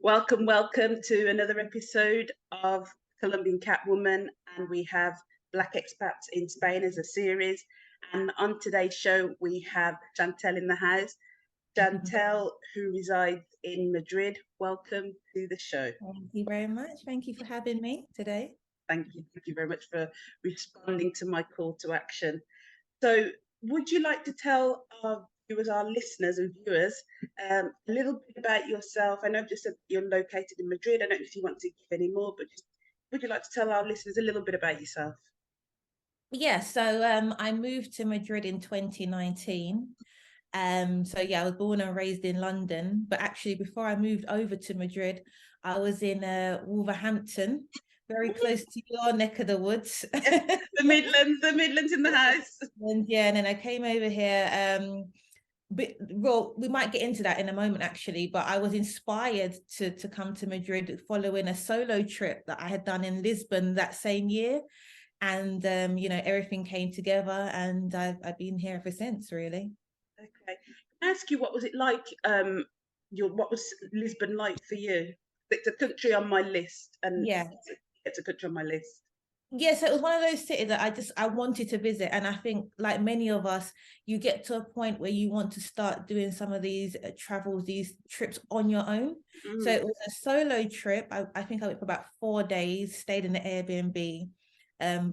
Welcome to another episode of Colombian Catwoman, and we have Blacexpats in Spain as a series. And on today's show, we have Chantel in the house. Chantel, who resides in Madrid. Welcome to the show. Thank you very much. Thank you for having me today. Thank you very much for responding to my call to action. So, would you like to tell our viewers, our listeners and viewers, a little bit about yourself? I know you just said you're located in Madrid. I don't know if you want to give any more, but just would you like to tell our listeners a little bit about yourself? Yeah, so I moved to Madrid in 2019. So yeah, I was born and raised in London, but actually before I moved over to Madrid, I was in Wolverhampton, very close to your neck of the woods. The Midlands in the house. And yeah, and then I came over here. But well, we might get into that in a moment actually, but I was inspired to come to Madrid following a solo trip that I had done in Lisbon that same year. And everything came together, and I've been here ever since, really. Okay. Can I ask you, what was it like? What was Lisbon like for you? It's a country on my list, and Yeah. it's a country on my list. So it was one of those cities that I wanted to visit, and I think, like many of us, you get to a point where you want to start doing some of these travels, these trips on your own. So it was a solo trip. I think I went for about 4 days, stayed in the Airbnb,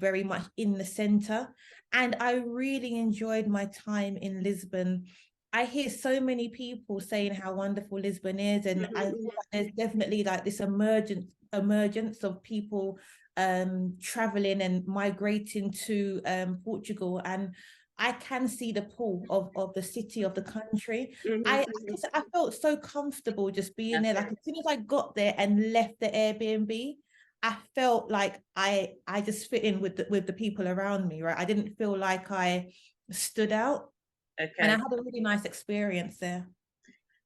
very much in the center, and I really enjoyed my time in Lisbon. I hear so many people saying how wonderful Lisbon is, and I feel like there's definitely like this emergence of people traveling and migrating to Portugal, and I can see the pull of the city, of the country. I felt so comfortable just being there. Like as soon as I got there and left the Airbnb, I felt like I just fit in with the people around me, right? I didn't feel like I stood out. Okay. And I had a really nice experience there.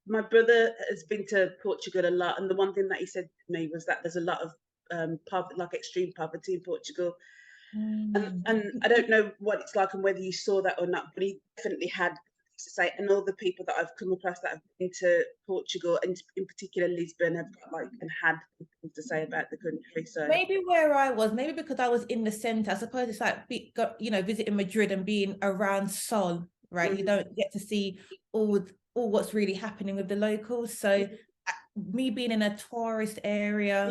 My brother has been to Portugal a lot, and the one thing that he said to me was that there's a lot of like extreme poverty in Portugal. And I don't know what it's like and whether you saw that or not, but he definitely had to say, and all the people that I've come across that have been to Portugal, and in particular Lisbon, have got like and had things to say about the country. So maybe where I was, maybe because I was in the center, I suppose it's like visiting Madrid and being around Sol, right? You don't get to see all what's really happening with the locals. So me being in a tourist area,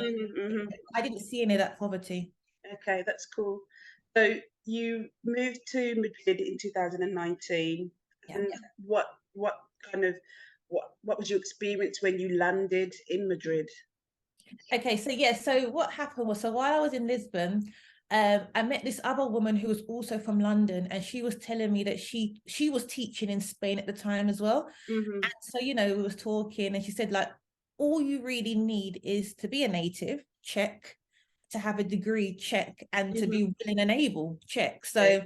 I didn't see any of that poverty. Okay, that's cool. So you moved to Madrid in 2019. Yeah. And what kind of what was your experience when you landed in Madrid? Okay, so what happened was, so while I was in Lisbon, I met this other woman who was also from London, and she was telling me that she was teaching in Spain at the time as well. And so, we was talking, and she said, like, all you really need is to be a native, check, to have a degree, check, and to be willing and able, check. So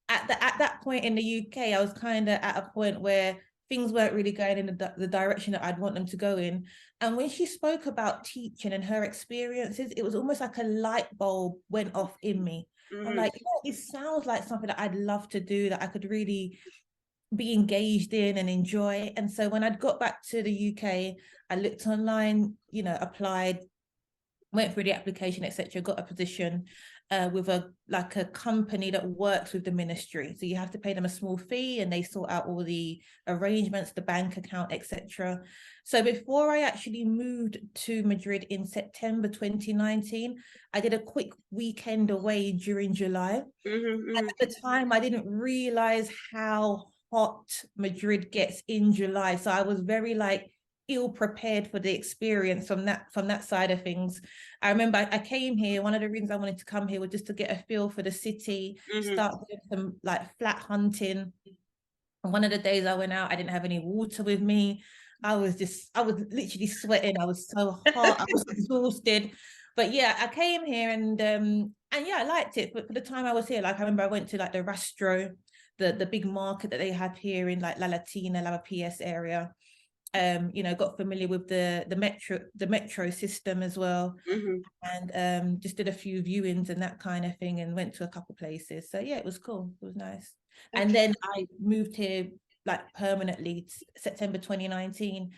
at that point in the UK, I was kind of at a point where things weren't really going in the direction that I'd want them to go in. And when she spoke about teaching and her experiences, it was almost like a light bulb went off in me. I'm like, it sounds like something that I'd love to do, that I could really be engaged in and enjoy. And so when I'd got back to the UK, I looked online, applied, went through the application, etc., got a position with a company that works with the ministry. So you have to pay them a small fee, and they sort out all the arrangements, the bank account, etc. So before I actually moved to Madrid in September 2019, I did a quick weekend away during July. And at the time, I didn't realize how hot Madrid gets in July. So I was very ill prepared for the experience from that side of things. I remember I came here, one of the reasons I wanted to come here was just to get a feel for the city, start doing some flat hunting. And one of the days I went out, I didn't have any water with me. I was literally sweating. I was so hot. I was exhausted. But yeah, I came here and yeah, I liked it. But for the time I was here, I remember I went to the Rastro, the big market that they have here in La Latina, La PS area. Got familiar with the metro system as well, and just did a few viewings and that kind of thing, and went to a couple places. So yeah, it was cool. It was nice. And then I moved here permanently September 2019,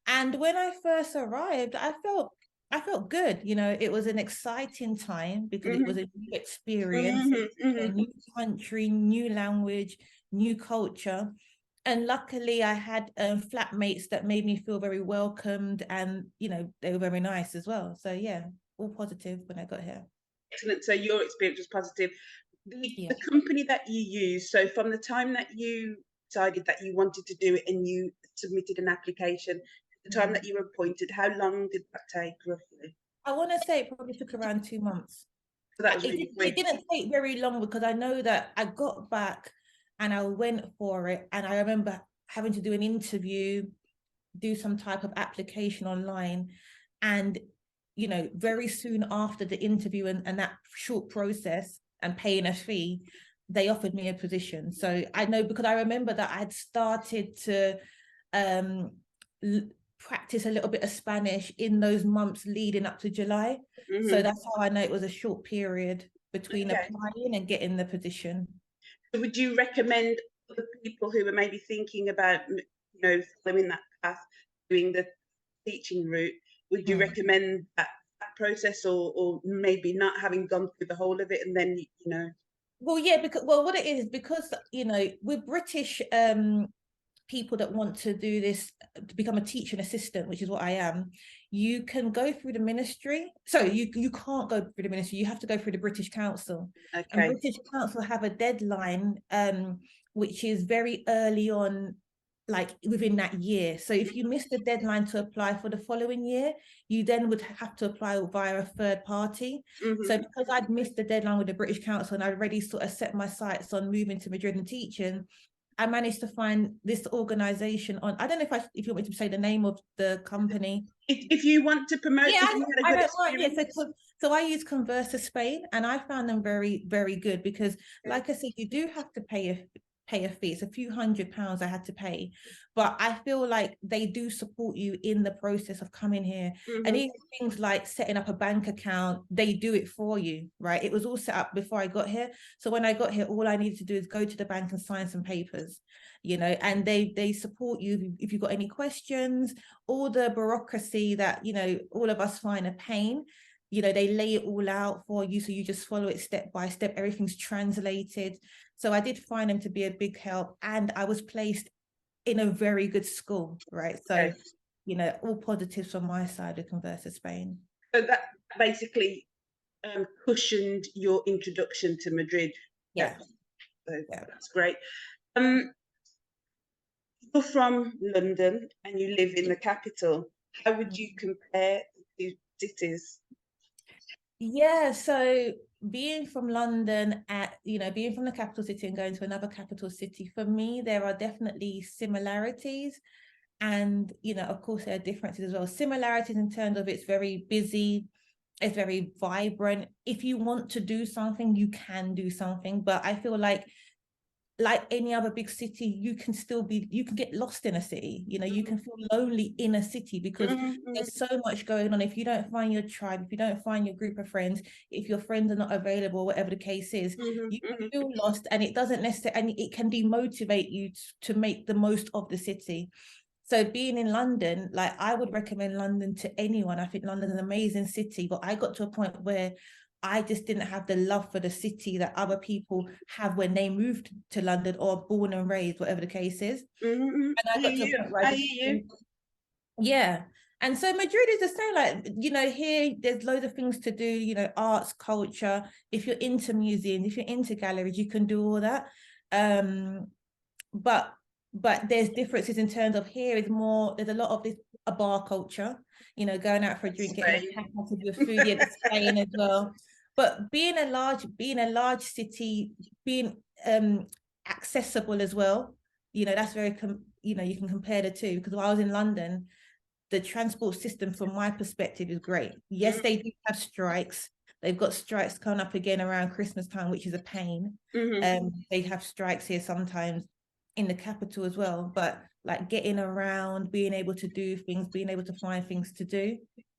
And when I first arrived, I felt good. You know, it was an exciting time because it was a new experience, a new country, new language, new culture. And luckily I had flatmates that made me feel very welcomed, and, you know, they were very nice as well. So yeah, all positive when I got here. Excellent. So your experience was positive. Yeah. The company that you use, so from the time that you decided that you wanted to do it and you submitted an application, the time that you were appointed, how long did that take roughly? I want to say it probably took around 2 months. So that was It, really it quick. didn't take very long because I know that I got back and I went for it. And I remember having to do an interview, do some type of application online. And, you know, very soon after the interview and that short process and paying a fee, they offered me a position. So I know, because I remember that I had started to practice a little bit of Spanish in those months leading up to July. So that's how I know it was a short period between applying and getting the position. So would you recommend other people who are maybe thinking about, you know, following that path, doing the teaching route, would you recommend that process, or maybe not, having gone through the whole of it and then, you know? Well, yeah, because, well, what it is, because, you know, with British people that want to do this, to become a teaching assistant, which is what I am, you can go through the ministry. So you can't go through the ministry, you have to go through the British Council. And British Council have a deadline, which is very early on, like within that year. So if you miss the deadline to apply for the following year, you then would have to apply via a third party. So because I'd missed the deadline with the British Council and I'd already sort of set my sights on moving to Madrid and teaching, I managed to find this organization on, I don't know if you want me to say the name of the company. If you want to promote, Yeah, you had a good experience. so I use Conversa Spain, and I found them very, very good because, like I said, you do have to pay a fee. It's a few £100 I had to pay, but I feel like they do support you in the process of coming here. And even things like setting up a bank account, they do it for you, right? It was all set up before I got here. So when I got here, all I needed to do is go to the bank and sign some papers, you know, and they support you if you've got any questions. All the bureaucracy that, you know, all of us find a pain, you know, they lay it all out for you, so you just follow it step by step. Everything's translated. So I did find them to be a big help, and I was placed in a very good school, right? So, you know, all positives from my side of Conversa Spain. So that basically cushioned your introduction to Madrid. Yeah. So that's great. You're from London and you live in the capital. How would you compare the two cities? Yeah, so being from London, being from the capital city and going to another capital city, for me, there are definitely similarities. And, you know, of course, there are differences as well. Similarities in terms of it's very busy, it's very vibrant. If you want to do something, you can do something. But I feel like any other big city, you can get lost in a city, you know, you can feel lonely in a city because there's so much going on. If you don't find your tribe, if you don't find your group of friends, if your friends are not available, whatever the case is, you can feel lost, and it doesn't necessarily, and it can demotivate you to make the most of the city. So being in London, like, I would recommend London to anyone. I think London's an amazing city, but I got to a point where I just didn't have the love for the city that other people have when they moved to London or born and raised, whatever the case is. And I got to a point where yeah. And so Madrid is the same, like, you know, here there's loads of things to do, you know, arts, culture. If you're into museums, if you're into galleries, you can do all that. But there's differences in terms of, here is more, there's a lot of this, a bar culture, you know, going out for a drink, getting a tapas with your food, yeah, Spain as well. But being a large city, being accessible as well, you know, that's very, you know, you can compare the two, because while I was in London, the transport system from my perspective is great. Yes, they do have strikes. They've got strikes coming up again around Christmas time, which is a pain. They have strikes here sometimes in the capital as well, but like getting around, being able to do things, being able to find things to do,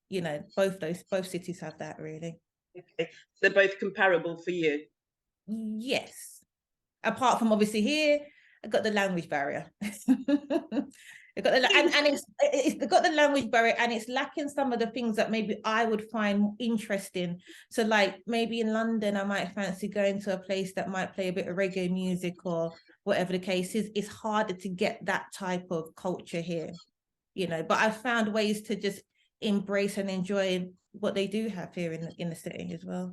you know, both cities have that, really. Okay, so they're both comparable for you? Yes, apart from obviously here, I've got the language barrier. It got the, and it's got the language barrier, and it's lacking some of the things that maybe I would find interesting. So like maybe in London, I might fancy going to a place that might play a bit of reggae music or whatever the case is. It's harder to get that type of culture here, you know, but I've found ways to just embrace and enjoy what they do have here in the city as well.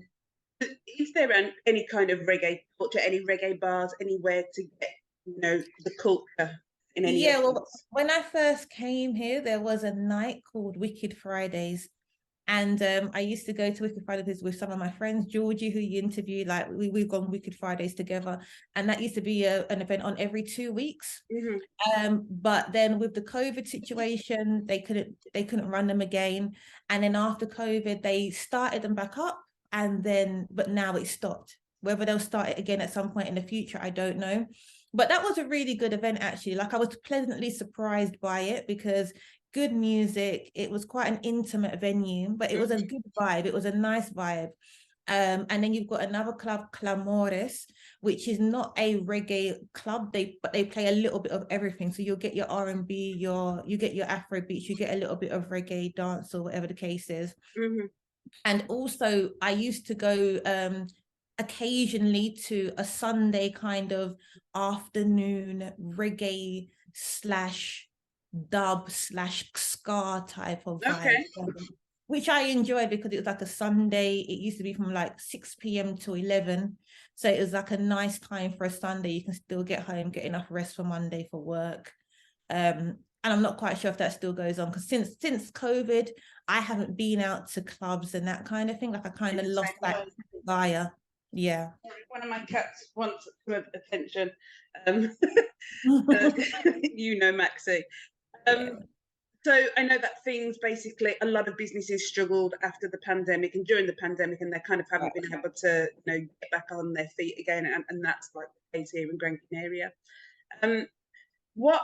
Is there any kind of reggae culture, any reggae bars, anywhere to get, you know, the culture in any Yeah, well, essence? when I first came here, there was a night called Wicked Fridays. And I used to go to Wicked Fridays with some of my friends, Georgie, who you interviewed, like we've gone Wicked Fridays together. And that used to be an event on every 2 weeks. But then with the COVID situation, they couldn't run them again. And then after COVID, they started them back up, but now it stopped. Whether they'll start it again at some point in the future, I don't know. But that was a really good event, actually. Like, I was pleasantly surprised by it because good music. It was quite an intimate venue, but it was a good vibe. It was a nice vibe. And then you've got another club, Clamores, which is not a reggae club, but they play a little bit of everything. So you'll get your R&B, you get your Afro beats, you get a little bit of reggae dance or whatever the case is. And also I used to go occasionally to a Sunday kind of afternoon reggae / dub / ska type of vibe. Which I enjoyed because it was like a Sunday. It used to be from like 6 p.m. to 11. So it was like a nice time for a Sunday. You can still get home, get enough rest for Monday for work. And I'm not quite sure if that still goes on because since COVID, I haven't been out to clubs and that kind of thing. Like I kind of lost that desire. Yeah. One of my cats wants attention. You know, Maxie. So I know that things basically, a lot of businesses struggled after the pandemic and during the pandemic, and they kind of haven't been able to, you know, get back on their feet again. And that's like the case here in Gran Canaria. What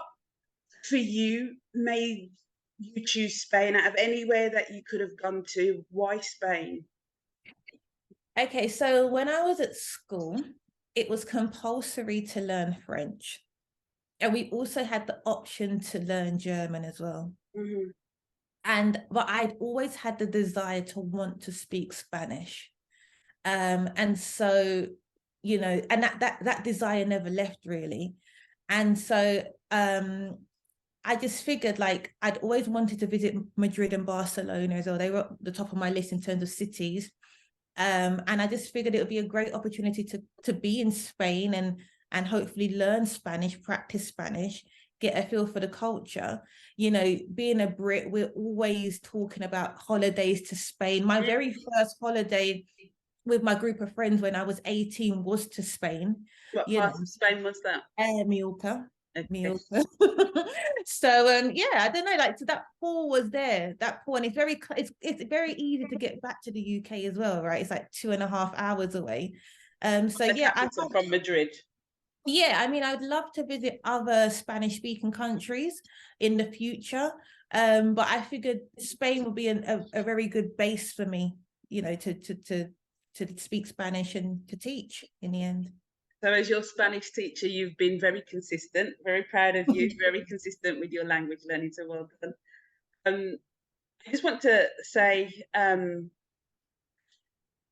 for you made you choose Spain out of anywhere that you could have gone to? Why Spain? Okay, so when I was at school, it was compulsory to learn French. And we also had the option to learn German as well. But I'd always had the desire to want to speak Spanish. And so, you know, and that desire never left really. And so I just figured like I'd always wanted to visit Madrid and Barcelona as well. They were at the top of my list in terms of cities. And I just figured it would be a great opportunity to be in Spain and hopefully learn Spanish, practice Spanish, get a feel for the culture. You know, being a Brit, we're always talking about holidays to Spain. My very first holiday with my group of friends when I was 18 was to Spain. What part of Spain was that? Mallorca. So yeah, I don't know, like, so that pool was there, and it's very easy to get back to the UK as well, right? It's like 2.5 hours away. So yeah, from Madrid. Yeah, I mean, I would love to visit other Spanish speaking countries in the future, but I figured Spain would be a very good base for me, you know, to speak Spanish and to teach in the end. So as your Spanish teacher, you've been very consistent, very proud of you, very consistent with your language learning, so well done. I just want to say,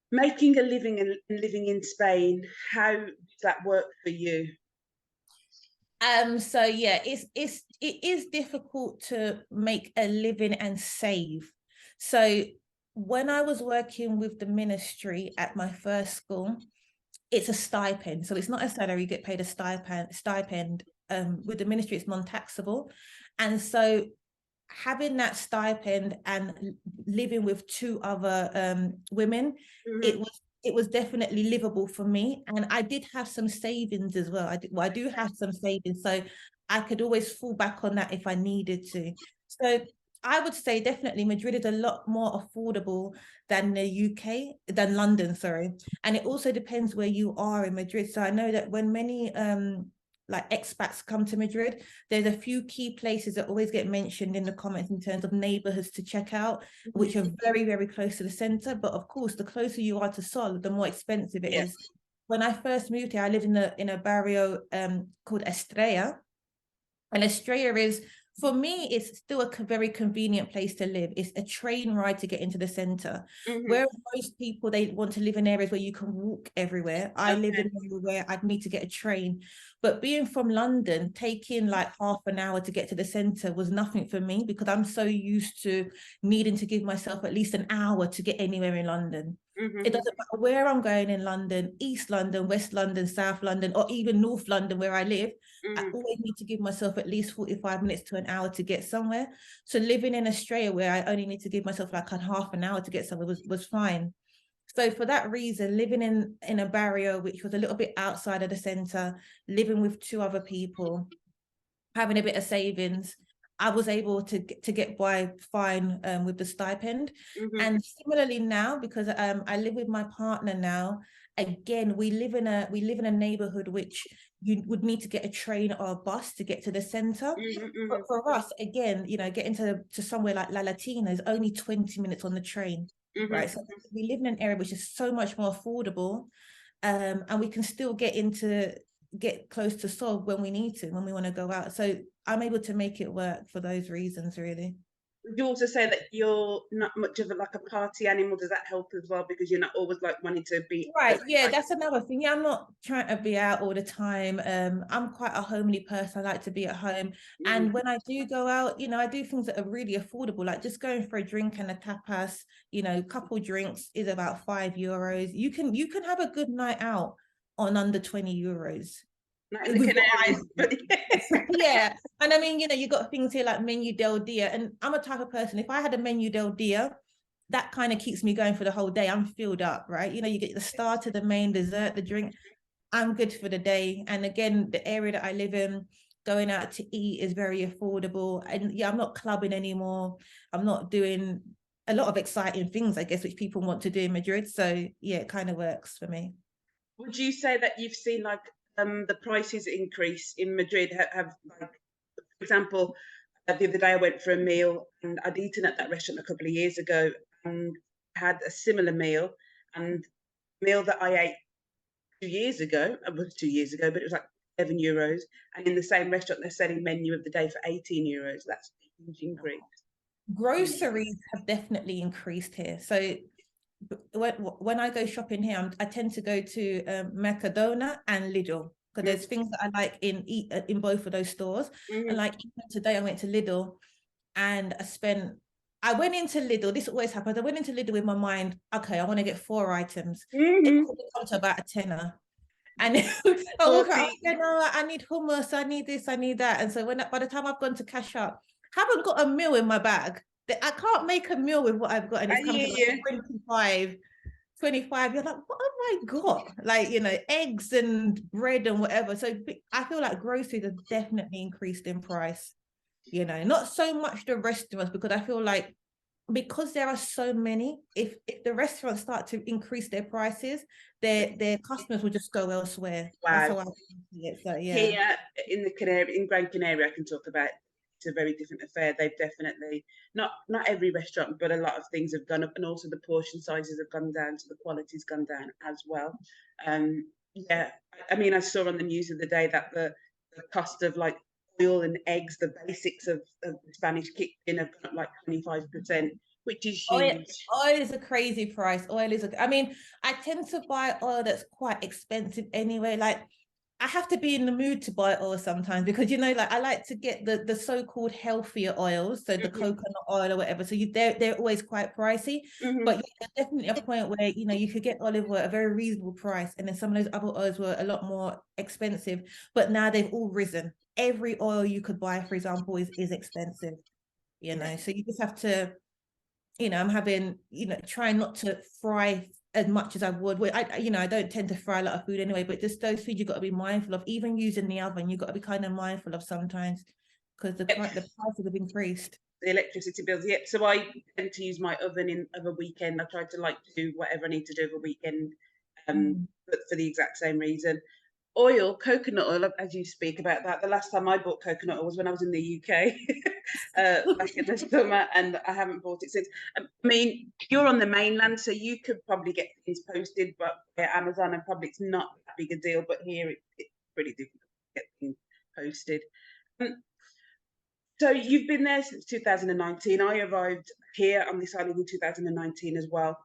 making a living and living in Spain, how does that work for you? So yeah, it is difficult to make a living and save. So when I was working with the ministry at my first school, it's a stipend. So it's not a salary, you get paid a stipend. With the ministry, it's non-taxable. And so having that stipend and living with 2 other women, it was definitely livable for me. And I did have some savings as well. I do have some savings, so I could always fall back on that if I needed to. So I would say definitely Madrid is a lot more affordable than the UK, than London, sorry. And it also depends where you are in Madrid. So I know that when many like expats come to Madrid, there's a few key places that always get mentioned in the comments in terms of neighborhoods to check out, which are very, very close to the center. But of course, the closer you are to Sol, the more expensive it is. When I first moved here, I lived in a barrio called Estrella. And Estrella is For me, it's still a very convenient place to live. It's a train ride to get into the center. Whereas most people, they want to live in areas where you can walk everywhere. I live in an area where I'd need to get a train. But being from London, taking like half an hour to get to the center was nothing for me, because I'm so used to needing to give myself at least an hour to get anywhere in London. It doesn't matter where I'm going in London, East London, West London, South London, or even North London where I live. I always need to give myself at least 45 minutes to an hour to get somewhere. So living in Australia, where I only need to give myself like a half an hour to get somewhere, was fine. So for that reason, living in a barrio which was a little bit outside of the centre, living with 2 other people, having a bit of savings, I was able to get by fine with the stipend. And similarly now, because I live with my partner now, again, we live in a neighborhood which you would need to get a train or a bus to get to the center. But for us, again, you know, getting to somewhere like La Latina is only 20 minutes on the train, right? So we live in an area which is so much more affordable, and we can still get close to Seoul when we need to, when we want to go out. So I'm able to make it work for those reasons, really. Would you also say that you're not much of like a party animal? Does that help as well, because you're not always like wanting to be Right, yeah, that's another thing. Yeah, I'm not trying to be out all the time. I'm quite a homely person. I like to be at home. And when I do go out, you know, I do things that are really affordable, like just going for a drink and a tapas, you know, couple drinks is about €5. You can have a good night out on under €20. Not in the Canaries, but yeah. And I mean, you know, you got things here like menu del dia, and I'm a type of person, if I had a menu del dia, that kind of keeps me going for the whole day. I'm filled up, right? You know, you get the starter, the main, dessert, the drink. I'm good for the day. And again, the area that I live in, going out to eat is very affordable. And yeah, I'm not clubbing anymore. I'm not doing a lot of exciting things, I guess, which people want to do in Madrid. So yeah, it kind of works for me. would you say that you've seen like the prices increase in Madrid? Have like, for example, the other day I went for a meal and I'd eaten at that restaurant a couple of years ago and had a similar meal, and the meal that I ate 2 years ago, it was 2 years ago, but it was like €7, and in the same restaurant they're selling menu of the day for €18. That's a huge increase. Groceries have definitely increased here. So when I go shopping here, I tend to go to Mercadona and Lidl, because there's things that I like in both of those stores. And like today I went to Lidl and I went into Lidl, this always happens, I went into Lidl with my mind, okay, I want to get 4 items. It could come to about a tenner. And I walk out, you know, I need hummus, I need this, I need that. And so by the time I've gone to cash up, haven't got a meal in my bag. I can't make a meal with what I've got, and it's come to like 25. You're like, what have I got? Like, you know, eggs and bread and whatever. So I feel like groceries have definitely increased in price. You know, not so much the restaurants, because I feel like because there are so many, if the restaurants start to increase their prices, their customers will just go elsewhere. That's how I see it. So yeah. Here in Gran Canaria, I can talk about, it's a very different affair. They've definitely not every restaurant, but a lot of things have gone up, and also the portion sizes have gone down, so the quality's gone down as well. Yeah, I mean, I saw on the news of the day that the cost of like oil and eggs, the basics of the Spanish kitchen, have gone up like 25%, which is huge. Oil is a crazy price. I mean, I tend to buy oil that's quite expensive anyway. Like, I have to be in the mood to buy oil sometimes, because, you know, like I like to get the so-called healthier oils, so the coconut oil or whatever. So they're always quite pricey. But yeah, there's definitely a point where, you know, you could get olive oil at a very reasonable price, and then some of those other oils were a lot more expensive. But now they've all risen. Every oil you could buy, for example, is expensive. You know, so you just have to, you know, I'm having, you know, trying not to fry as much as I would. You know, I don't tend to fry a lot of food anyway, but just those foods you've got to be mindful of. Even using the oven, you've got to be kind of mindful of sometimes, because the prices have increased. The electricity bills, yep. So I tend to use my oven over weekend. I try to like do whatever I need to do over weekend, but for the exact same reason. Oil, coconut oil, as you speak about that, the last time I bought coconut oil was when I was in the UK, back in the summer, and I haven't bought it since. I mean, you're on the mainland, so you could probably get things posted, but Amazon, and probably it's not that big a deal, but here it's pretty difficult to get things posted. So you've been there since 2019. I arrived here on this island in 2019 as well.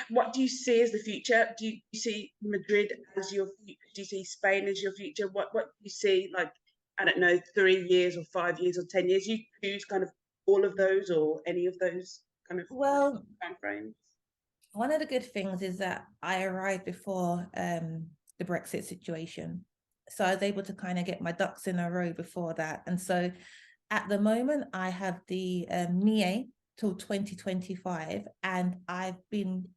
What do you see as the future? Do you see Madrid as your future? Do you see Spain as your future? What do you see, like, I don't know, 3 years or 5 years or 10 years? You choose kind of all of those or any of those kind of Well, time frames? one of the good things is that I arrived before the Brexit situation. So I was able to kind of get my ducks in a row before that. And so at the moment, I have the NIE till 2025, and I've been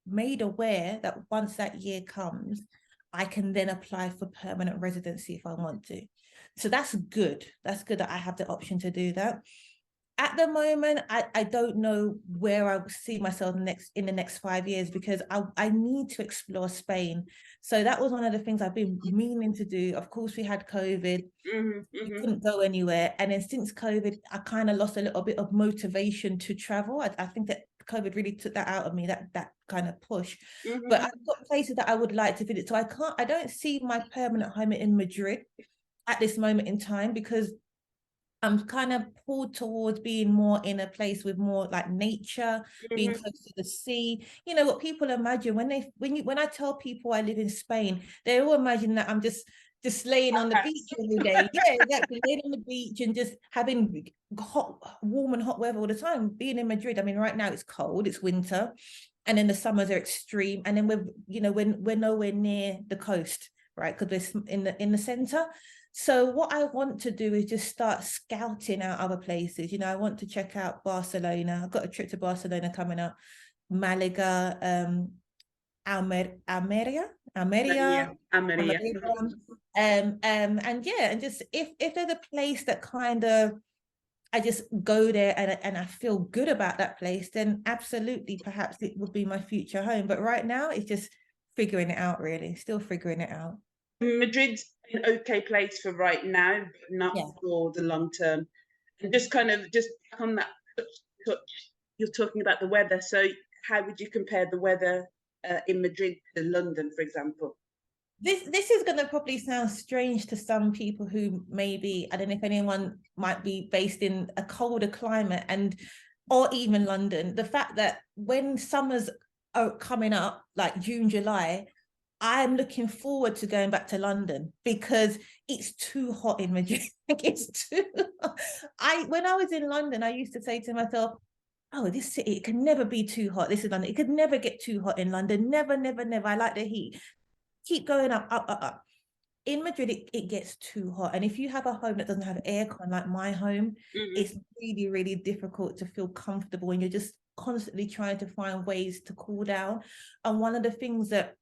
made aware that once that year comes, I can then apply for permanent residency if I want to. So that's good. That's good that I have the option to do that. At the moment, I don't know where I see myself in the next 5 years, because I need to explore Spain. So that was one of the things I've been meaning to do. Of course, we had COVID. We couldn't go anywhere. And then since COVID, I kind of lost a little bit of motivation to travel. I think that COVID really took that out of me, that kind of push. But I've got places that I would like to visit. So I don't see my permanent home in Madrid at this moment in time, because I'm kind of pulled towards being more in a place with more like nature, being close to the sea. You know what people imagine when I tell people I live in Spain, they all imagine that I'm just laying on the beach every day. Yeah, exactly. Laying on the beach and just having warm and hot weather all the time. Being in Madrid, I mean, right now it's cold, it's winter, and then the summers are extreme, and then we're nowhere near the coast, right? Because we're in the center. So what I want to do is just start scouting out other places. You know, I want to check out Barcelona. I've got a trip to Barcelona coming up, Malaga, Almeria. And yeah, and just if there's a place that kind of I just go there and I feel good about that place, then absolutely, perhaps it would be my future home. But right now, it's just figuring it out, really. Still figuring it out. Madrid's an okay place for right now, but not for the long term. And just kind of just on that touch, you're talking about the weather. So how would you compare the weather in Madrid to London, for example? This is going to probably sound strange to some people who maybe, I don't know if anyone might be based in a colder climate or even London. The fact that when summers are coming up, like June, July, I'm looking forward to going back to London because it's too hot in Madrid. It's too. When I was in London, I used to say to myself, "Oh, this city, it can never be too hot. This is London. It could never get too hot in London. Never, never, never. I like the heat. Keep going up, up, up, up." In Madrid, it gets too hot. And if you have a home that doesn't have aircon, like my home, it's really, really difficult to feel comfortable, and you're just constantly trying to find ways to cool down. And one of the things that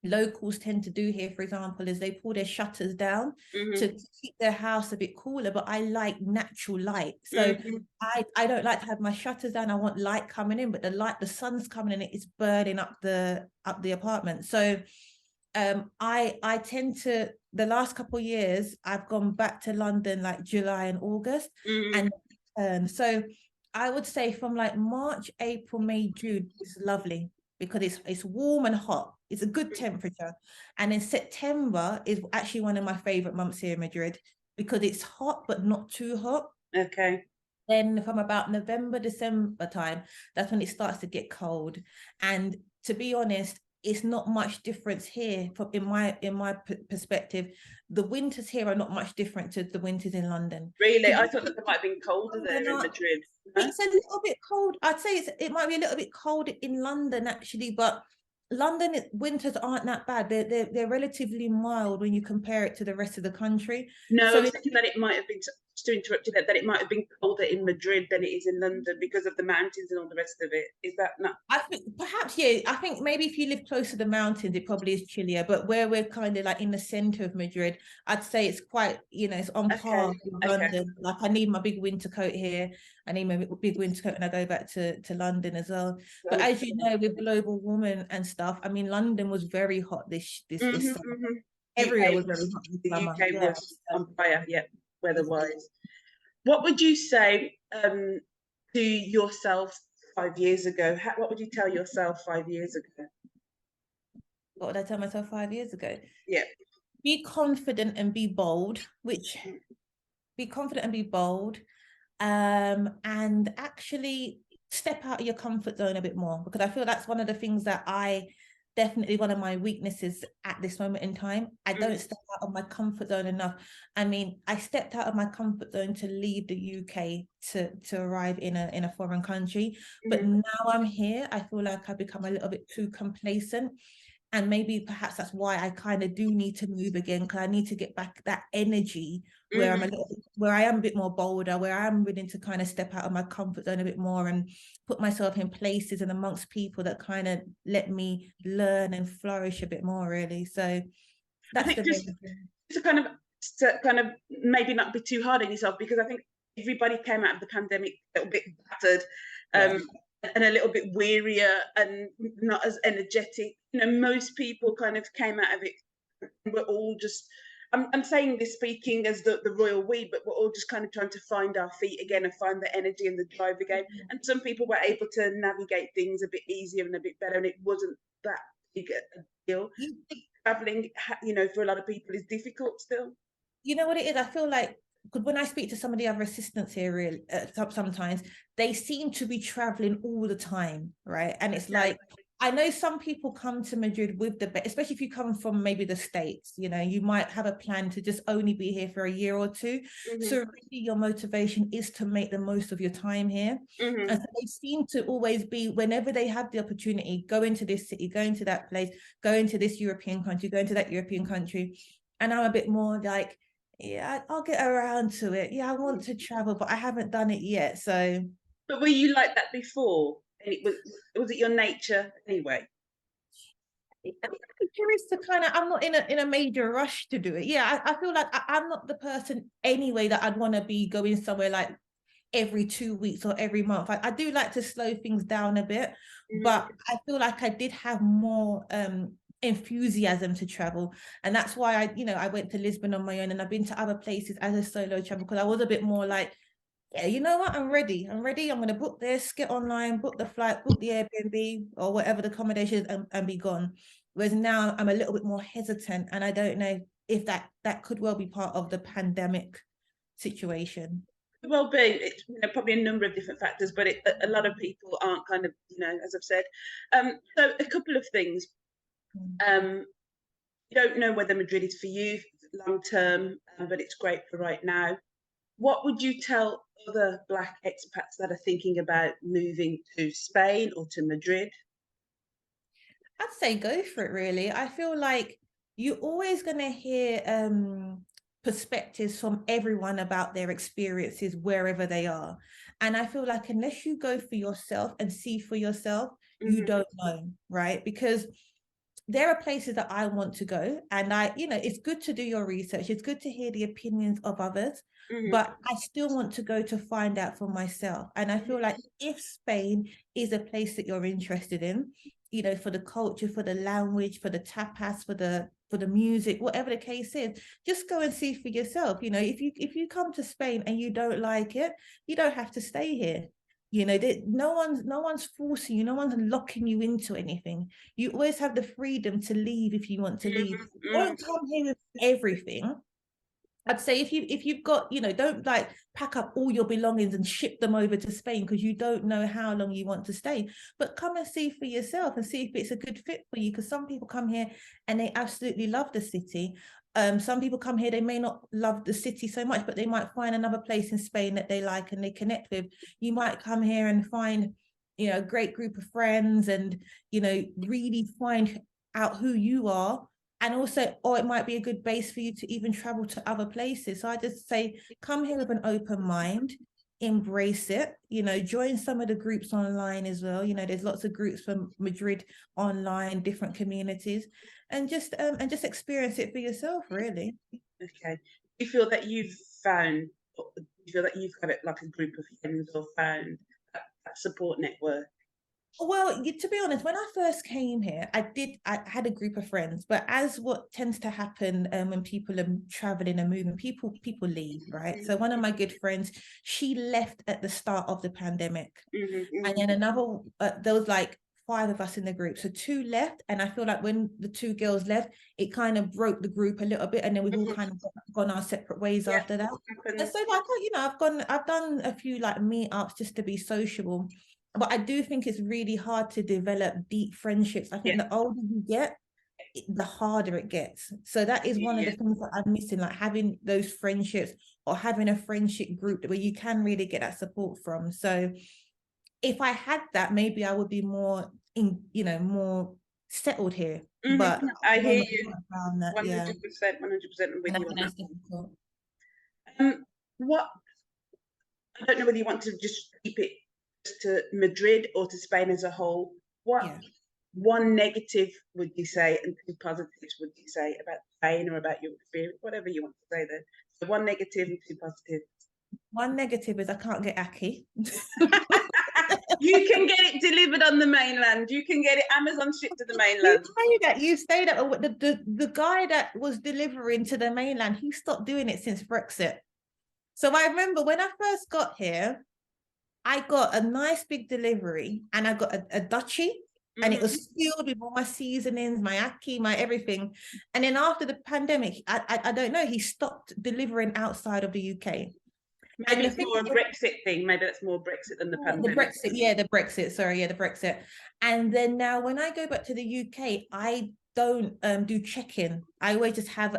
locals tend to do here, for example, is they pull their shutters down to keep their house a bit cooler. But I like natural light, so I don't like to have my shutters down. I want light coming in, but the sun's coming in, it's burning up the apartment. So I tend to, the last couple of years, I've gone back to London like July and August, and so I would say from like March, April, May, June, it's lovely because it's warm and hot. It's a good temperature. And in September is actually one of my favorite months here in Madrid because it's hot, but not too hot. Okay. Then from about November, December time, that's when it starts to get cold. And to be honest, it's not much difference here in my perspective. The winters here are not much different to the winters in London. Really? I thought that they might have been colder there in Madrid. It's a little bit cold. I'd say it might be a little bit cold in London actually, but London winters aren't that bad. They're relatively mild when you compare it to the rest of the country. No, so I was thinking that it might have been, just to interrupt you, that it might have been colder in Madrid than it is in London because of the mountains and all the rest of it. Is that not? I think perhaps, yeah. I think maybe if you live close to the mountains, it probably is chillier. But where we're kind of like in the center of Madrid, I'd say it's quite, it's on par with London. Like I need my big winter coat here. I need my big winter coat when I go back to London as well. But as you know, with global warming and stuff, I mean, London was very hot this summer. Everywhere was very hot this summer. The UK was on fire, weather-wise. What would you say to yourself 5 years ago? What would you tell yourself 5 years ago? What would I tell myself 5 years ago? Yeah. Be confident and be bold, which be confident and be bold, and actually step out of your comfort zone a bit more, because I feel that's one of the things that definitely one of my weaknesses at this moment in time. I don't step out of my comfort zone enough. I mean, I stepped out of my comfort zone to leave the UK to arrive in a foreign country, but now I'm here, I feel like I've become a little bit too complacent. And maybe perhaps that's why I kind of do need to move again, because I need to get back that energy where where I am a bit more bolder, where I am willing to kind of step out of my comfort zone a bit more and put myself in places and amongst people that kind of let me learn and flourish a bit more, really. So that's I think just to kind of maybe not be too hard on yourself, because I think everybody came out of the pandemic a little bit battered, and a little bit wearier and not as energetic. You know, most people kind of came out of it and we're all just, I'm saying this speaking as the royal we, but we're all just kind of trying to find our feet again and find the energy and the drive again. And some people were able to navigate things a bit easier and a bit better, and it wasn't that big a deal. Traveling, you know, for a lot of people is difficult still. You know what it is? I feel like, because when I speak to some of the other assistants here, really, sometimes they seem to be traveling all the time, right? And it's like, I know some people come to Madrid with especially if you come from maybe the States, you know, you might have a plan to just only be here for a year or two. So really your motivation is to make the most of your time here. And so they seem to always be, whenever they have the opportunity, go into this city, go into that place, go into this European country, go into that European country. And I'm a bit more like, yeah, I'll get around to it. Yeah, I want to travel, but I haven't done it yet. So, but were you like that before? And was it your nature anyway? I'm curious to kind of, I'm not in a major rush to do it. Yeah, I feel like I'm not the person anyway that I'd want to be going somewhere like every 2 weeks or every month. I do like to slow things down a bit, but I feel like I did have more enthusiasm to travel, and that's why I went to Lisbon on my own, and I've been to other places as a solo travel, because I was a bit more like, yeah, you know what, I'm ready, I'm going to book this, get online, book the flight, book the Airbnb or whatever the accommodation is, and be gone. Whereas now I'm a little bit more hesitant, and I don't know if that could well be part of the pandemic situation. Well be, it's, you know, probably a number of different factors, but a lot of people aren't kind of, you know, as I've said. So a couple of things. You don't know whether Madrid is for you long term, but it's great for right now. What would you tell other Black expats that are thinking about moving to Spain or to Madrid? I'd say go for it, really. I feel like you're always going to hear perspectives from everyone about their experiences wherever they are. And I feel like unless you go for yourself and see for yourself, you don't know, right? Because there are places that I want to go, and it's good to do your research. It's good to hear the opinions of others, but I still want to go to find out for myself. And I feel like if Spain is a place that you're interested in, you know, for the culture, for the language, for the tapas, for the music, whatever the case is, just go and see for yourself. You know, if you come to Spain and you don't like it, you don't have to stay here. You know, no one's forcing you, no one's locking you into anything. You always have the freedom to leave if you want to leave. Don't come here with everything. I'd say if you've got, you know, don't like pack up all your belongings and ship them over to Spain, because you don't know how long you want to stay. But come and see for yourself and see if it's a good fit for you, because some people come here and they absolutely love the city. Some people come here, they may not love the city so much, but they might find another place in Spain that they like and they connect with. You might come here and find, you know, a great group of friends and, you know, really find out who you are. And also, or it might be a good base for you to even travel to other places. So I just say, come here with an open mind, embrace it, you know, join some of the groups online as well. You know, there's lots of groups from Madrid online, different communities, and just experience it for yourself, really. Okay. Do you feel that you've found, do you feel that you've got it like a group of friends or found that support network? Well, to be honest, when I first came here, I had a group of friends, but as what tends to happen when people are traveling and moving, people leave, right? So one of my good friends, she left at the start of the pandemic. And then another, there was like 5 of us in the group. So 2 left. And I feel like when the 2 girls left, it kind of broke the group a little bit. And then we've all kind of gone our separate ways after that. And so like, you know, I've done a few like meetups just to be sociable. But I do think it's really hard to develop deep friendships. I think the older you get, the harder it gets. So that is one of the things that I'm missing, like having those friendships or having a friendship group where you can really get that support from. So if I had that, maybe I would be more more settled here. But I hear you. 100%, 100% with you on that. Difficult. What, I don't know whether you want to just keep it to Madrid or to Spain as a whole. What one negative would you say and 2 positives would you say about Spain or about your experience, whatever you want to say there? So 1 negative and 2 positives. 1 negative is I can't get ackee. You can get it delivered on the mainland. You can get it Amazon shipped to the mainland. You say that the guy that was delivering to the mainland, he stopped doing it since Brexit. So I remember when I first got here, I got a nice big delivery and I got a duchy. And it was filled with all my seasonings, my ackee, my everything. And then after the pandemic, I don't know, he stopped delivering outside of the UK. Maybe it's more a Brexit thing. Maybe that's more Brexit than the pandemic. The Brexit. And then now when I go back to the UK, I don't do check-in. I always just have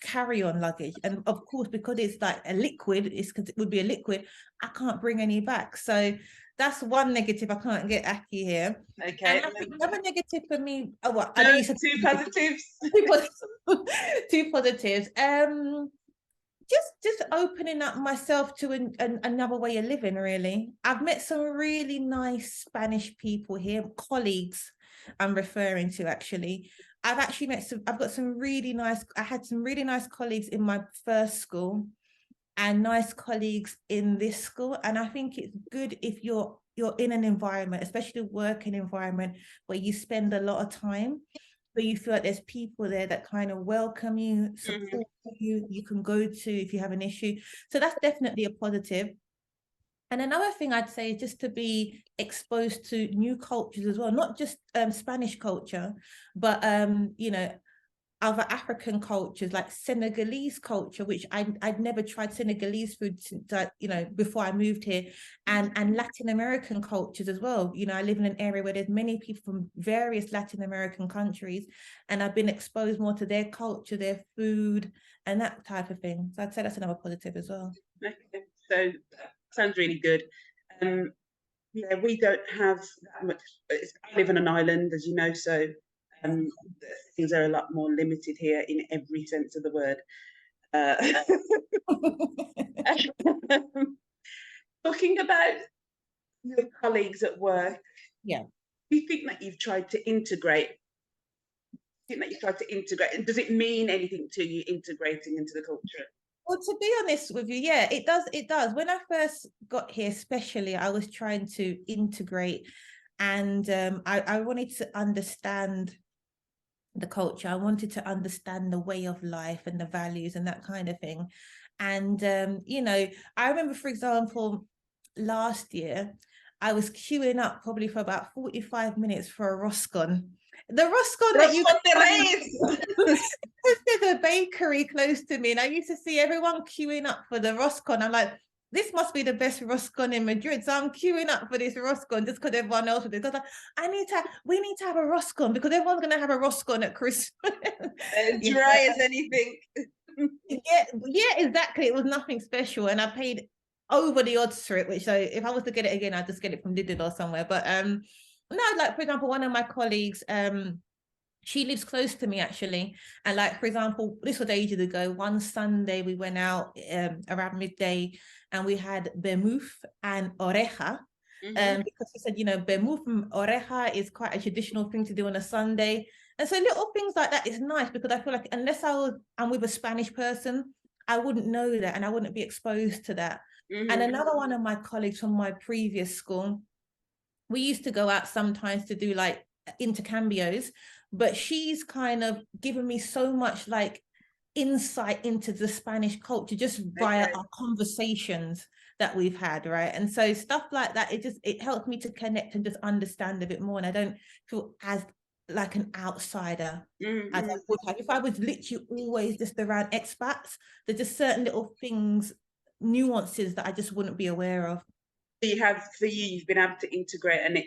carry-on luggage. And of course, because it's like a liquid, it would be a liquid, I can't bring any back. So that's 1 negative. I can't get ackee here. Okay. And I think another negative for me. Oh, what? No, 2 positives. 2 positives. Just opening up myself to another way of living, really. I've met some really nice Spanish people here, colleagues I'm referring to, actually. I've had some really nice colleagues in my first school and nice colleagues in this school. And I think it's good if you're in an environment, especially a working environment, where you spend a lot of time, where you feel like there's people there that kind of welcome you, support you can go to if you have an issue. So that's definitely a positive. And another thing I'd say is just to be exposed to new cultures as well, not just Spanish culture, but other African cultures, like Senegalese culture, which I'd never tried Senegalese food since before I moved here, and Latin American cultures as well. You know, I live in an area where there's many people from various Latin American countries, and I've been exposed more to their culture, their food, and that type of thing. So I'd say that's another positive as well. Okay, so that sounds really good. Yeah, we don't have that much. I live on an island, as you know, so things are a lot more limited here in every sense of the word. Talking about your colleagues at work, do you think that you've tried to integrate? And does it mean anything to you integrating into the culture? Well, to be honest with you, yeah, it does. When I first got here, especially, I was trying to integrate, and I wanted to understand the culture. I wanted to understand the way of life and the values and that kind of thing. And I remember, for example, last year I was queuing up probably for about 45 minutes for a roscon. The roscon that you there's a bakery close to me, and I used to see everyone queuing up for the roscon. I'm like, this must be the best roscon in Madrid. So I'm queuing up for this roscon just because everyone else would. Because we need to have a roscon because everyone's going to have a roscon at Christmas. Dry as anything. Yeah, exactly. It was nothing special, and I paid over the odds for it. Which, so if I was to get it again, I'd just get it from Lidl or somewhere. But no, like for example, one of my colleagues, she lives close to me actually, and like for example, this was ages ago. One Sunday we went out around midday, and we had vermouth and oreja, because he said, vermouth and oreja is quite a traditional thing to do on a Sunday. And so little things like that is nice, because I feel like unless I'm with a Spanish person, I wouldn't know that, and I wouldn't be exposed to that. And another one of my colleagues from my previous school, we used to go out sometimes to do like intercambios, but she's kind of given me so much like insight into the Spanish culture just via our conversations, that we've had, right? And so stuff like that, it helps me to connect and just understand a bit more, and I don't feel as like an outsider as I would have if I was literally always just around expats. There's just certain little things, nuances that I just wouldn't be aware of. You've been able to integrate, and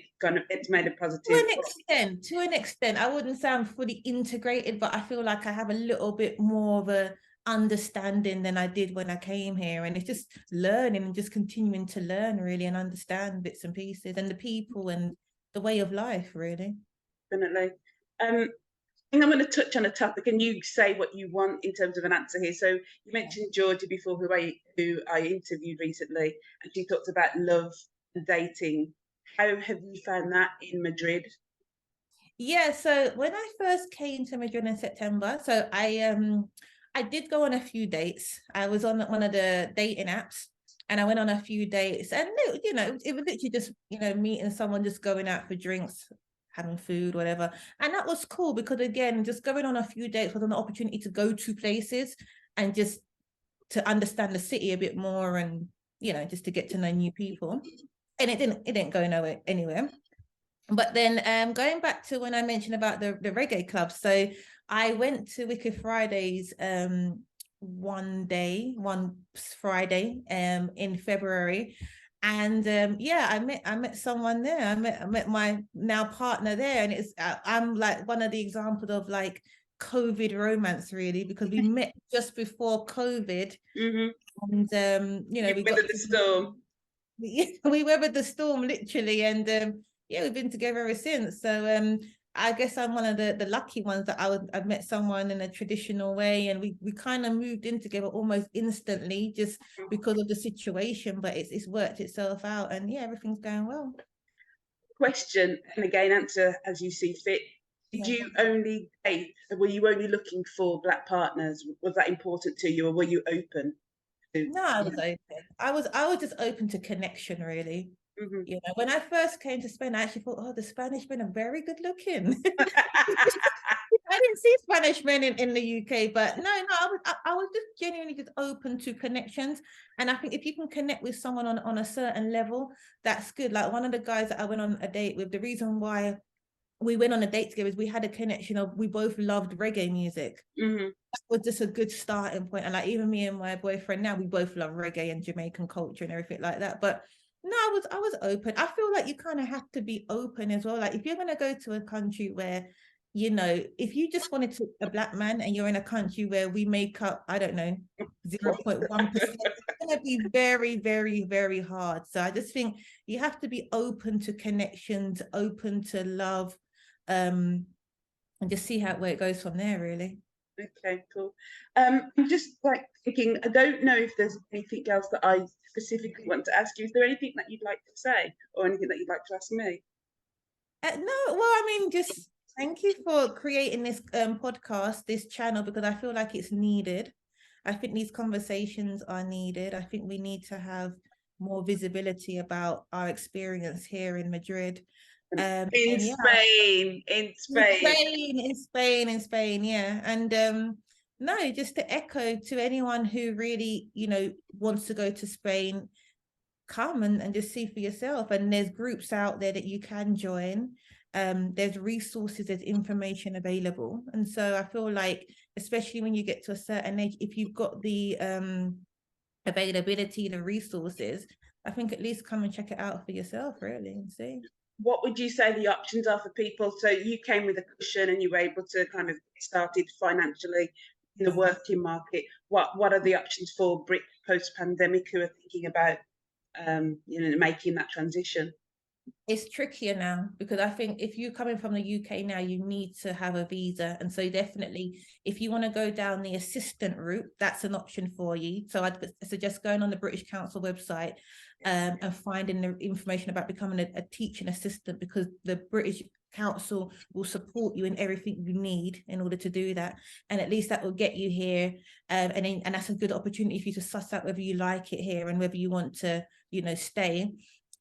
it's made a positive. To an extent, I wouldn't say I'm fully integrated, but I feel like I have a little bit more of a understanding than I did when I came here, and it's just learning and just continuing to learn really and understand bits and pieces and the people and the way of life really. Definitely. I think I'm going to touch on a topic, and you say what you want in terms of an answer here. So you mentioned Georgia before, who I interviewed recently, and she talked about love and dating. How have you found that in Madrid? Yeah, so when I first came to Madrid in September, so I did go on a few dates. I was on one of the dating apps, and I went on a few dates, and you know, it was literally just, you know, meeting someone, just going out for drinks, having food, whatever. And that was cool because, again, just going on a few dates was an opportunity to go to places and just to understand the city a bit more, and, you know, just to get to know new people. And it didn't go nowhere anywhere. But then going back to when I mentioned about the reggae club, so I went to Wicked Fridays one Friday in February, and yeah, I met someone there. I met my now partner there, and it's I'm like one of the examples of like COVID romance really, because we met just before COVID, and you know, we weathered the storm. We weathered the storm literally, and yeah, we've been together ever since. So I guess I'm one of the lucky ones that I've met someone in a traditional way, and we kind of moved in together almost instantly just because of the situation, but it's worked itself out, and yeah, everything's going well. Question, and again, answer as you see fit. Did you only date? Were you only looking for Black partners? Was that important to you, or were you open? No, I was open. I was just open to connection, really. You know, when I first came to Spain, I actually thought, oh, the Spanish men are very good looking. I didn't see Spanish men in the UK, but no, I was just genuinely just open to connections. And I think if you can connect with someone on a certain level, that's good. Like one of the guys that I went on a date with, the reason why we went on a date together is we had a connection of, we both loved reggae music. That was just a good starting point. And like even me and my boyfriend now, we both love reggae and Jamaican culture and everything like that. But no, I was open. I feel like you kind of have to be open as well. Like if you're going to go to a country where, you know, if you just wanted to a Black man and you're in a country where we make up, I don't know, 0.1%, it's going to be very, very, very hard. So I just think you have to be open to connections, open to love, and just see where it goes from there, really. Okay, cool. I'm just like thinking, I don't know if there's anything else that I specifically want to ask you. Is there anything that you'd like to say, or anything that you'd like to ask me? No, well, I mean, just thank you for creating this podcast, this channel, because I feel like it's needed. I think these conversations are needed. I think we need to have more visibility about our experience here in Madrid. In Spain, yeah. And no, just to echo to anyone who really, you know, wants to go to Spain, come and just see for yourself. And there's groups out there that you can join. There's resources, there's information available. And so I feel like, especially when you get to a certain age, if you've got the availability, the resources, I think at least come and check it out for yourself, really, and see. What would you say the options are for people? So you came with a cushion and you were able to kind of get started financially in the working market. What are the options for Brits post-pandemic who are thinking about you know, making that transition? It's trickier now, because I think if you're coming from the UK now, you need to have a visa. And so definitely, if you want to go down the assistant route, that's an option for you. So I'd suggest going on the British Council website and finding the information about becoming a teaching assistant, because the British Council will support you in everything you need in order to do that. And at least that will get you here. And that's a good opportunity for you to suss out whether you like it here and whether you want to, you know, stay.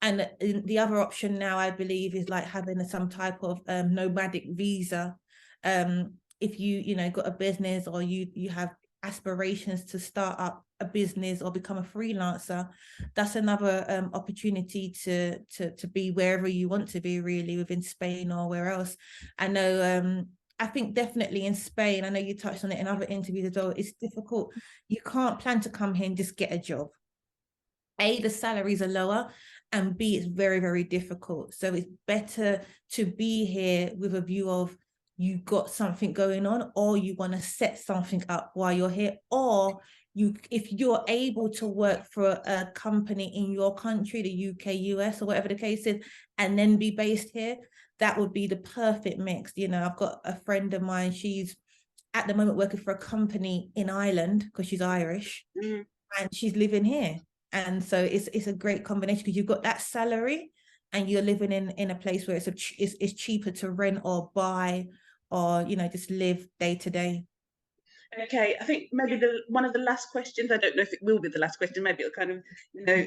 And the other option now, I believe, is like having some type of nomadic visa. If you know, got a business, or you have aspirations to start up a business or become a freelancer, that's another opportunity to be wherever you want to be, really, within Spain or where else. I know I think definitely in Spain, I know you touched on it in other interviews as well, it's difficult. You can't plan to come here and just get a job. A, the salaries are lower, and B, it's very, very difficult. So it's better to be here with a view of you got something going on, or you want to set something up while you're here, or if you're able to work for a company in your country, the UK, US, or whatever the case is, and then be based here, that would be the perfect mix. You know, I've got a friend of mine, she's at the moment working for a company in Ireland because she's Irish, and she's living here. And so it's a great combination because you've got that salary and you're living in a place where it's cheaper to rent or buy, or, you know, just live day to day. Okay, I think maybe one of the last questions, I don't know if it will be the last question, maybe it'll kind of, you know,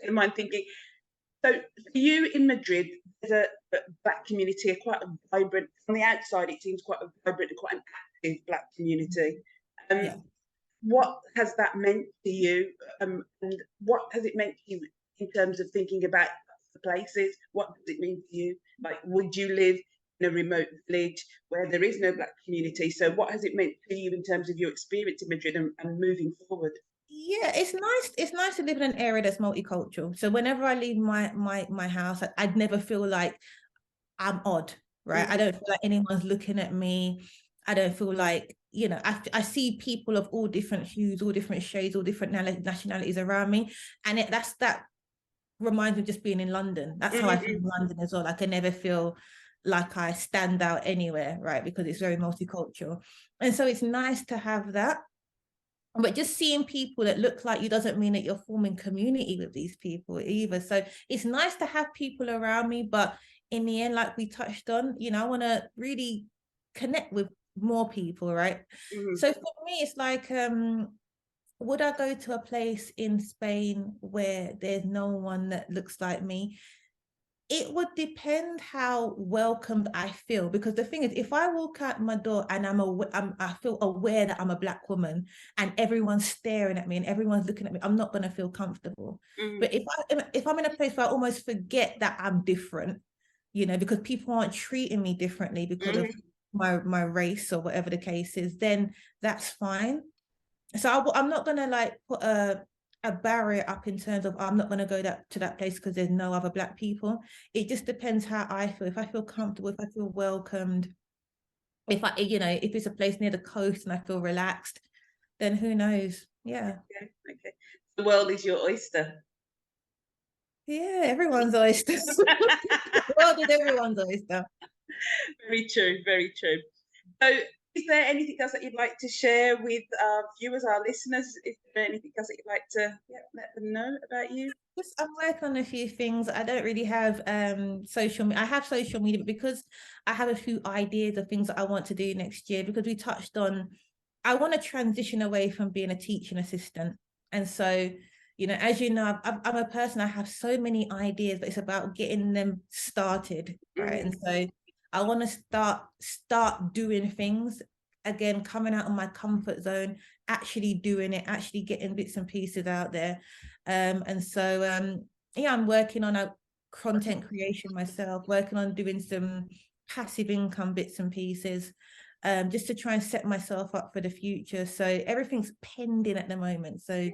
in mind thinking. So for you in Madrid, there's a Black community, quite a vibrant, from the outside it seems quite a vibrant, quite an active Black community. Yeah. What has that meant to you, and what has it meant to you in terms of thinking about the places? What does it mean to you? Like, would you live in a remote village where there is no Black community? So what has it meant to you in terms of your experience in Madrid and moving forward? Yeah, it's nice to live in an area that's multicultural. So whenever I leave my house, I'd never feel like I'm odd, right? I don't feel like anyone's looking at me. I don't feel like, you know, I see people of all different hues, all different shades, all different nationalities around me. And that reminds me of just being in London. That's how I feel in London as well. Like, I never feel like I stand out anywhere, right? Because it's very multicultural. And so it's nice to have that. But just seeing people that look like you doesn't mean that you're forming community with these people either. So it's nice to have people around me, but in the end, like we touched on, you know, I want to really connect with more people, right? So for me, it's like, would I go to a place in Spain where there's no one that looks like me? It would depend how welcomed I feel, because the thing is, if I walk out my door and I feel aware that I'm a Black woman and everyone's staring at me and everyone's looking at me, I'm not going to feel comfortable. But if I'm in a place where I almost forget that I'm different, you know, because people aren't treating me differently because of my race or whatever the case is, then that's fine. So I'm not going to like put a barrier up in terms of, I'm not going to go to that place because there's no other Black people. It just depends how I feel. If I feel comfortable, if I feel welcomed, if it's a place near the coast and I feel relaxed, then who knows? Yeah. Okay. The world is your oyster. Yeah, everyone's oyster. The world is everyone's oyster. Very true, very true. So is there anything else that you'd like to share with our viewers, our listeners? Is there anything else that you'd like to let them know about you? I'm working on a few things. I don't really have social media. I have social media, but because I have a few ideas of things that I want to do next year, because we touched on, I want to transition away from being a teaching assistant. And so, you know, as you know, I'm a person, I have so many ideas, but it's about getting them started, right? And so I want to start doing things, again, coming out of my comfort zone, actually doing it, actually getting bits and pieces out there. And so, yeah, I'm working on a content creation myself, working on doing some passive income bits and pieces, just to try and set myself up for the future. So everything's pending at the moment. So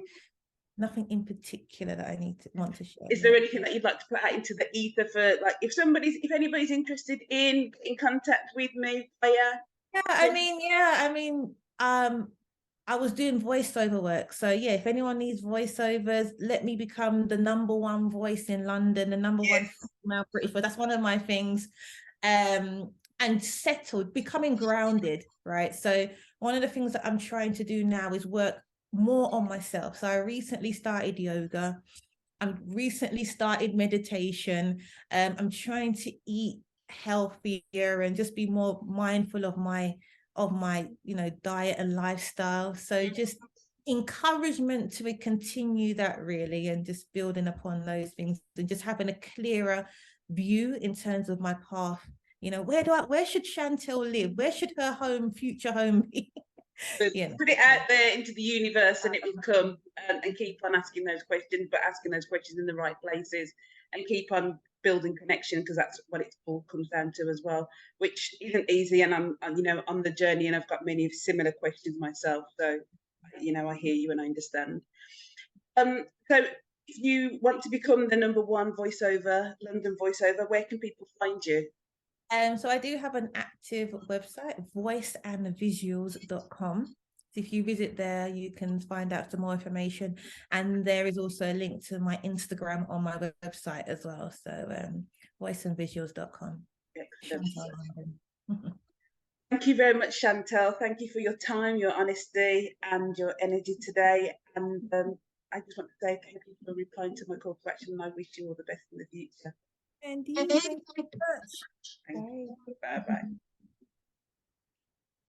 nothing in particular that I want to share. Is there anything that you'd like to put out into the ether for, like, if anybody's interested in contact with me via? I was doing voiceover work. So yeah, if anyone needs voiceovers, let me become the #1 voice in London, the #1 female British voice. That's one of my things. And settled, becoming grounded, right? So one of the things that I'm trying to do now is work more on myself. So I recently started yoga. I recently started meditation. I'm trying to eat healthier and just be more mindful of my diet and lifestyle. So just encouragement to continue that, really, and just building upon those things and just having a clearer view in terms of my path. You know, where should Chantel live? Where should her future home be? But Yeah. put it out there into the universe and it will come, and keep on asking those questions, but asking those questions in the right places, and keep on building connection, because that's what it all comes down to as well, which isn't easy. And I'm you know, on the journey, and I've got many similar questions myself. So, you know, I hear you and I understand. So if you want to become the #1 voiceover, London voiceover, where can people find you? So I do have an active website, voiceandvisuals.com. So if you visit there, you can find out some more information. And there is also a link to my Instagram on my website as well. So voiceandvisuals.com. Excellent. Thank you very much, Chantel. Thank you for your time, your honesty, and your energy today. And I just want to say thank you for replying to my call to action, and I wish you all the best in the future. And you, thank you so much. Thank you. Bye-bye.